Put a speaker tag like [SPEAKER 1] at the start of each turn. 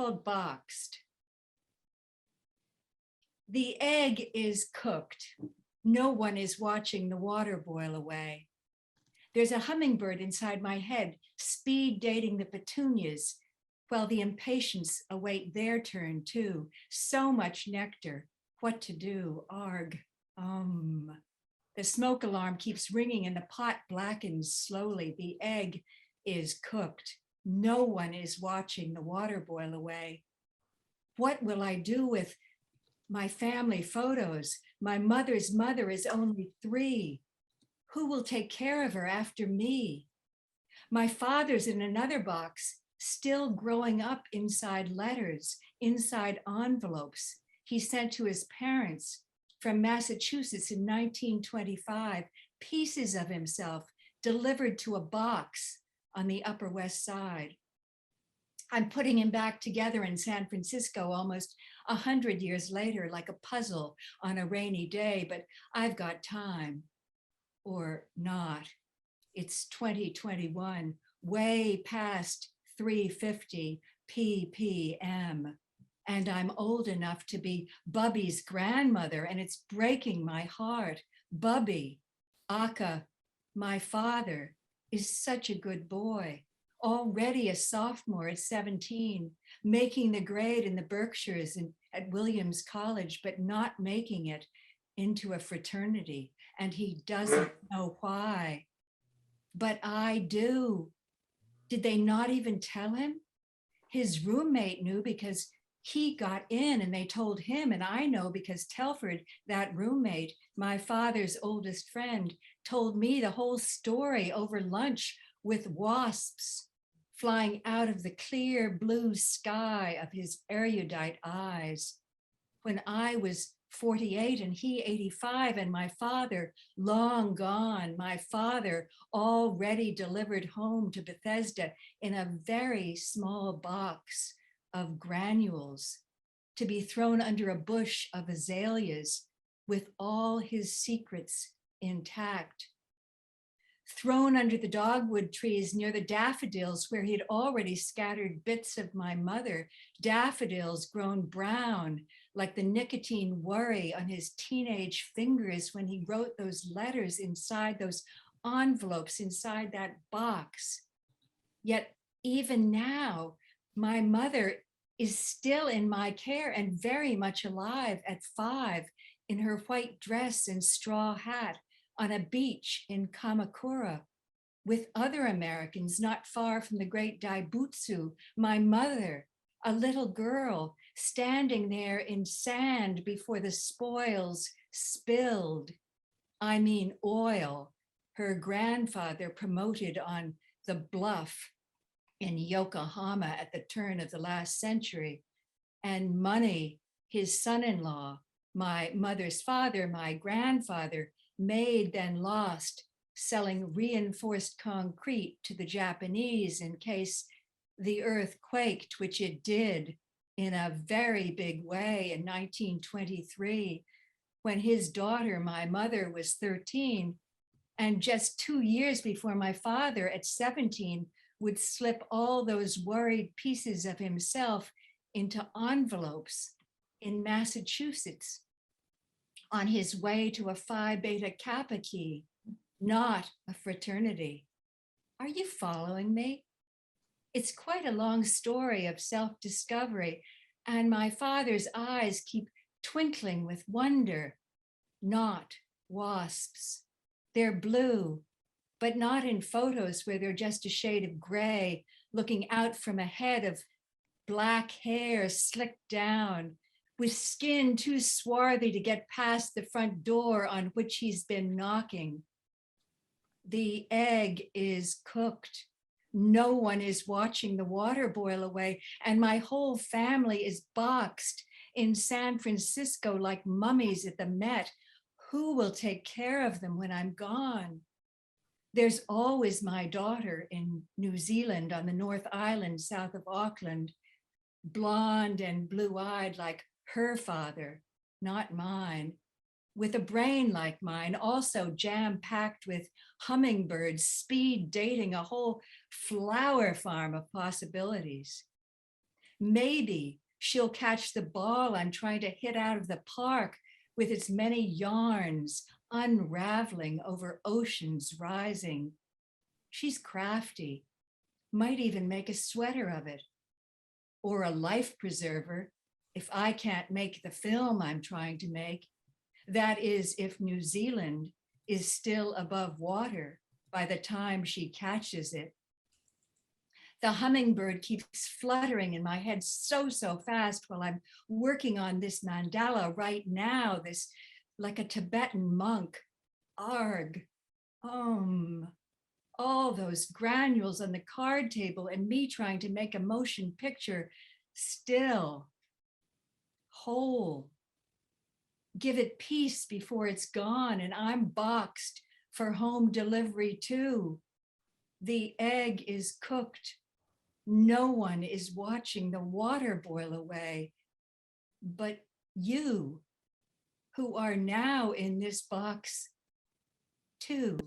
[SPEAKER 1] called Boxed. The egg is cooked. No one is watching the water boil away. There's a hummingbird inside my head, speed dating the petunias, while the impatients await their turn too. So much nectar. What to do? Arg. The smoke alarm keeps ringing and the pot blackens slowly. The egg is cooked. No one is watching the water boil away. What will I do with my family photos? My mother's mother is only 3. Who will take care of her after me? My father's in another box, still growing up inside letters, inside envelopes he sent to his parents from Massachusetts in 1925, pieces of himself delivered to a box on the Upper West Side. I'm putting him back together in San Francisco almost 100 years later, like a puzzle on a rainy day, but I've got time. Or not. It's 2021, way past 3:50 ppm. And I'm old enough to be Bubby's grandmother, and it's breaking my heart. Bubby, Aka, my father, is such a good boy, already a sophomore at 17, making the grade in the Berkshires at Williams College, but not making it into a fraternity. And he doesn't know why. But I do. Did they not even tell him? His roommate knew because he got in and they told him, and I know because Telford, that roommate, my father's oldest friend, told me the whole story over lunch with wasps flying out of the clear blue sky of his erudite eyes. When I was 48 and he 85, and my father long gone, my father already delivered home to Bethesda in a very small box of granules to be thrown under a bush of azaleas with all his secrets intact. Thrown under the dogwood trees near the daffodils where he had already scattered bits of my mother, daffodils grown brown like the nicotine worry on his teenage fingers when he wrote those letters inside those envelopes, inside that box. Yet even now, my mother is still in my care and very much alive at 5 in her white dress and straw hat on a beach in Kamakura with other Americans not far from the great Daibutsu. My mother, a little girl, standing there in sand before the spoils spilled, I mean oil, her grandfather promoted on the bluff in Yokohama at the turn of the last century, and money, his son-in-law, my mother's father, my grandfather, made then lost, selling reinforced concrete to the Japanese in case the earth quaked, which it did in a very big way in 1923, when his daughter, my mother, was 13, and just 2 years before my father at 17 would slip all those worried pieces of himself into envelopes in Massachusetts on his way to a Phi Beta Kappa key, not a fraternity. Are you following me? It's quite a long story of self-discovery, and my father's eyes keep twinkling with wonder. Not wasps. They're blue, but not in photos where they're just a shade of gray looking out from a head of black hair slicked down, with skin too swarthy to get past the front door on which he's been knocking. The egg is cooked. No one is watching the water boil away, and my whole family is boxed in San Francisco like mummies at the Met. Who will take care of them when I'm gone? There's always my daughter in New Zealand on the North Island south of Auckland, blonde and blue-eyed like her father, not mine, with a brain like mine, also jam-packed with hummingbirds, speed dating a whole flower farm of possibilities. Maybe she'll catch the ball I'm trying to hit out of the park with its many yarns unraveling over oceans rising. She's crafty, might even make a sweater of it, or a life preserver if I can't make the film I'm trying to make. That is, if New Zealand is still above water by the time she catches it. The hummingbird keeps fluttering in my head so fast while I'm working on this mandala right now, this like a Tibetan monk. Arg, all those granules on the card table and me trying to make a motion picture still, whole. Give it peace before it's gone and I'm boxed for home delivery too. The egg is cooked. No one is watching the water boil away, but you, who are now in this box too.